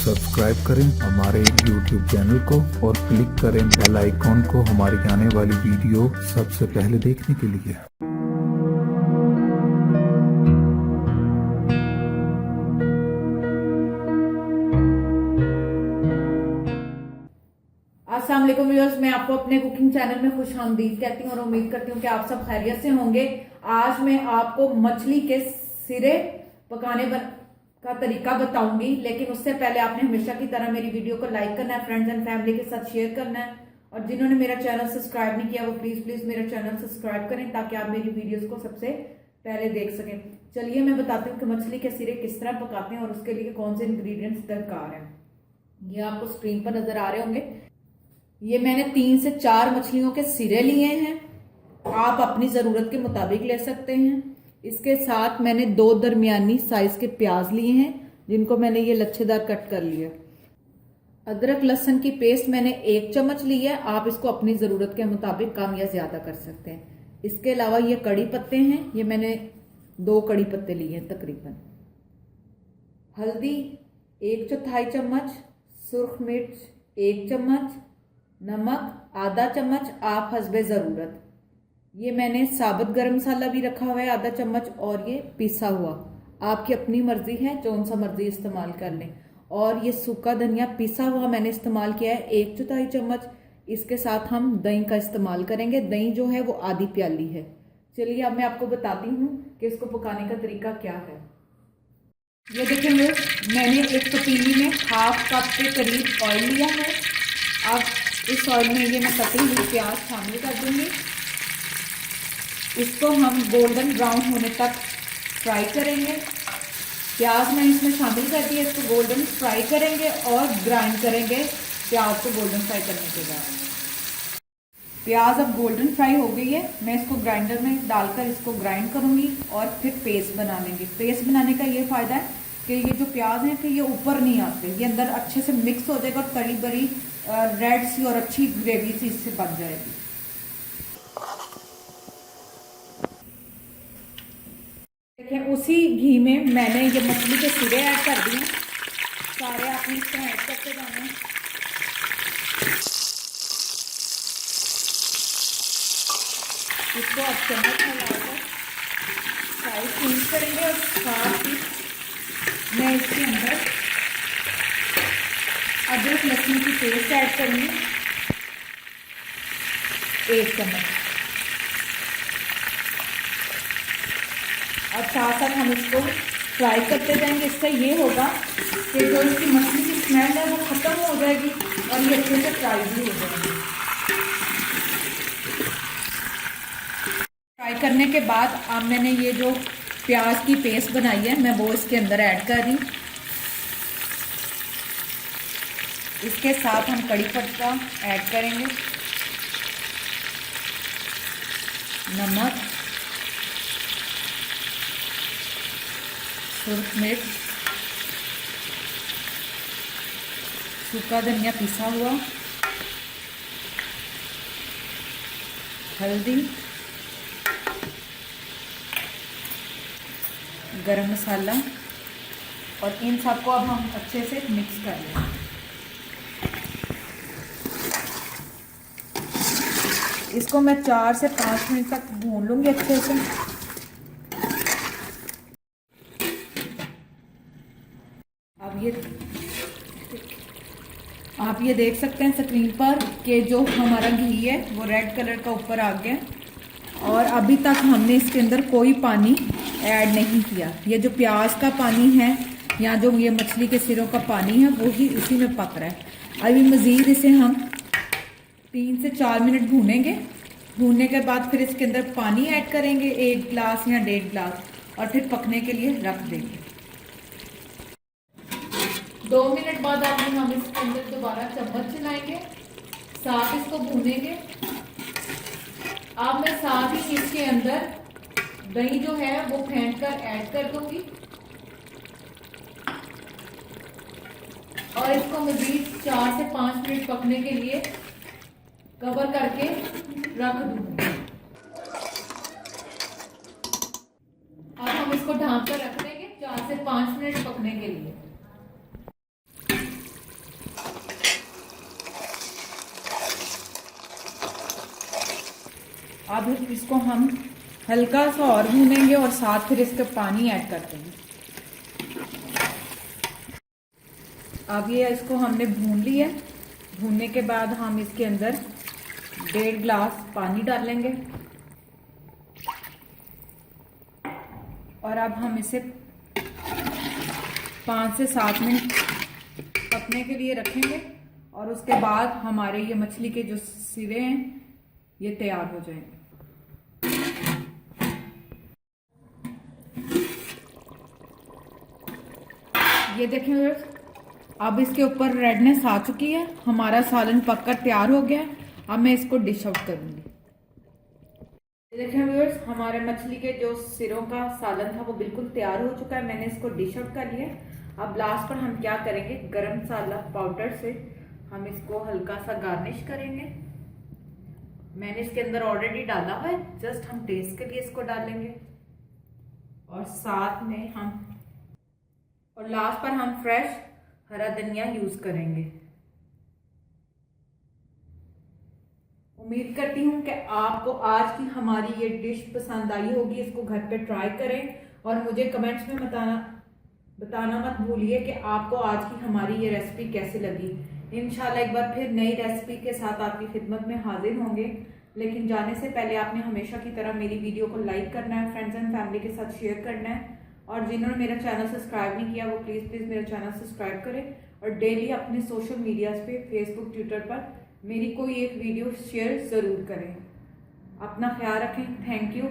Subscribe करें हमारे YouTube channel को और क्लिक करें बेल आइकॉन को हमारी आने वाली वीडियो सबसे पहले देखने के लिए। अस्सलाम वालेकुम व्यूअर्स, मैं आपको अपने कुकिंग चैनल में खुश आमदीद कहती हूँ और उम्मीद करती हूँ कि आप सब खैरियत से होंगे। आज मैं आपको मछली के सिरे पकाने का तरीका बताऊंगी, लेकिन उससे पहले आपने हमेशा की तरह मेरी वीडियो को लाइक करना है, फ्रेंड्स एंड फैमिली के साथ शेयर करना है, और जिन्होंने मेरा चैनल सब्सक्राइब नहीं किया वो प्लीज मेरा चैनल सब्सक्राइब करें ताकि आप मेरी वीडियोज को सबसे पहले देख सकें। चलिए मैं बताती हूँ कि मछली के सिरे किस तरह पकाते हैं और उसके लिए कौन से इंग्रेडिएंट्स दरकार है। ये आपको स्क्रीन पर नजर आ रहे होंगे। ये मैंने 3 से 4 मछलियों के सिरे लिए हैं, आप अपनी ज़रूरत के मुताबिक ले सकते हैं। इसके साथ मैंने 2 दरमियानी साइज के प्याज लिए हैं जिनको मैंने ये लच्छेदार कट कर लिया। अदरक लहसुन की पेस्ट मैंने 1 चम्मच ली है, आप इसको अपनी ज़रूरत के मुताबिक कम या ज़्यादा कर सकते हैं। इसके अलावा ये कड़ी पत्ते हैं, ये मैंने 2 कड़ी पत्ते लिए हैं तकरीबन। हल्दी 1/4 चम्मच, सुर्ख मिर्च 1 चम्मच, नमक आधा चम्मच आप हस्बे ज़रूरत। ये मैंने साबुत गरम मसाला भी रखा हुआ है आधा चम्मच, और ये पिसा हुआ, आपकी अपनी मर्जी है कौन सा मर्जी इस्तेमाल कर लें। और ये सूखा धनिया पिसा हुआ मैंने इस्तेमाल किया है 1/4 चम्मच। इसके साथ हम दही का इस्तेमाल करेंगे, दही जो है वो आधी प्याली है। चलिए अब मैं आपको बताती हूँ कि इसको पकाने का तरीका क्या है। ये देखेंगे मैंने एक पतीली में 1/2 कप के करीब ऑयल लिया है। अब इस ऑयल में ये मैं कटी हुई प्याज शामिल कर दूंगी। इसको हम गोल्डन ब्राउन होने तक फ्राई करेंगे। प्याज मैं इसमें शामिल कर दिया, इसको गोल्डन फ्राई करेंगे और ग्राइंड करेंगे प्याज को गोल्डन फ्राई करने के बाद। प्याज अब गोल्डन फ्राई हो गई है, मैं इसको ग्राइंडर में डालकर इसको ग्राइंड करूंगी और फिर पेस्ट बना लेंगे। पेस्ट बनाने का ये फायदा है कि ये जो प्याज है कि ये ऊपर नहीं आते, ये अंदर अच्छे से मिक्स हो जाएगा और तरी बरी रेड सी और अच्छी ग्रेवी सी इससे बन जाएगी। देखिए उसी घी में मैंने ये मछली के सिरे ऐड कर दिए, सारे आपने इसको ऐड करते जाने। इसको अब चम्मच हिलाकर साइज चेंज करेंगे और साथ ही मैं इसके अंदर अदरक लहसुन की पेस्ट ऐड करूंगी 1 चम्मच, और साथ साथ हम इसको फ्राई करते जाएंगे। इससे ये होगा कि जो इसकी मछली की स्मेल है वो ख़त्म हो जाएगी और ये अच्छे से फ्राई भी हो जाएगी। फ्राई करने के बाद अब मैंने ये जो प्याज की पेस्ट बनाई है मैं वो इसके अंदर ऐड कर रही हूँ। इसके साथ हम कड़ी पत्ता ऐड करेंगे, नमक, सुर्ख मिर्च, सूखा धनिया पिसा हुआ, हल्दी, गरम मसाला, और इन सबको अब हम अच्छे से मिक्स कर लेंगे। इसको मैं 4 से 5 मिनट तक भून लूंगी अच्छे से। आप ये देख सकते हैं स्क्रीन पर कि जो हमारा घी है वो रेड कलर का ऊपर आ गया, और अभी तक हमने इसके अंदर कोई पानी ऐड नहीं किया। ये जो प्याज का पानी है या जो ये मछली के सिरों का पानी है वो ही इसी में पक रहा है। अभी मज़ीद इसे हम 3 से 4 मिनट भूनेंगे। भूनने के बाद फिर इसके अंदर पानी ऐड करेंगे 1 गिलास या 1.5 गिलास, और फिर पकने के लिए रख देंगे। 2 मिनट बाद आगे हम इसके अंदर दोबारा चम्मच चलाएंगे, साथ इसको भूनेंगे। अब मैं साथ ही इसके अंदर दही जो है वो फेंट कर ऐड कर दूंगी और इसको मजीद 4 से 5 मिनट पकने के लिए कवर करके रख दूंगी। अब हम इसको ढांक कर रख देंगे 4 से 5 मिनट पकने के लिए। अब इसको हम हल्का सा और भूनेंगे और साथ फिर इसका पानी ऐड कर देंगे। अब ये इसको हमने भून लिया। भूनने के बाद हम इसके अंदर 1.5 गिलास पानी डालेंगे और अब हम इसे 5 से 7 मिनट पकने के लिए रखेंगे और उसके बाद हमारे ये मछली के जो सिरे हैं ये तैयार हो जाएंगे। ये देखें व्यूअर्स, अब इसके ऊपर रेडनेस आ चुकी है, हमारा सालन पककर तैयार हो गया है। अब मैं इसको डिश आउट करूंगी। ये देखें व्यूअर्स, हमारे मछली के जो सिरों का सालन था वो बिल्कुल तैयार हो चुका है। मैंने इसको डिश आउट कर लिया। अब लास्ट पर हम क्या करेंगे, गरम मसाला पाउडर से हम इसको हल्का सा गार्निश करेंगे। मैंने इसके अंदर ऑलरेडी डाला हुआ है, जस्ट हम टेस्ट के लिए इसको डालेंगे और साथ में और लास्ट पर हम फ्रेश हरा धनिया यूज करेंगे। उम्मीद करती हूँ कि आपको आज की हमारी ये डिश पसंद आई होगी। इसको घर पे ट्राई करें और मुझे कमेंट्स में बताना मत भूलिए कि आपको आज की हमारी ये रेसिपी कैसी लगी। इंशाल्लाह एक बार फिर नई रेसिपी के साथ आपकी खिदमत में हाजिर होंगे। लेकिन जाने से पहले आपने हमेशा की तरह मेरी वीडियो को लाइक करना है, फ्रेंड्स एंड फैमिली के साथ शेयर करना है और जिन्होंने मेरा चैनल सब्सक्राइब नहीं किया वो प्लीज़ मेरा चैनल सब्सक्राइब करें और डेली अपने सोशल मीडियाज़ पे फेसबुक ट्विटर पर मेरी कोई एक वीडियो शेयर ज़रूर करें। अपना ख्याल रखें। Thank you.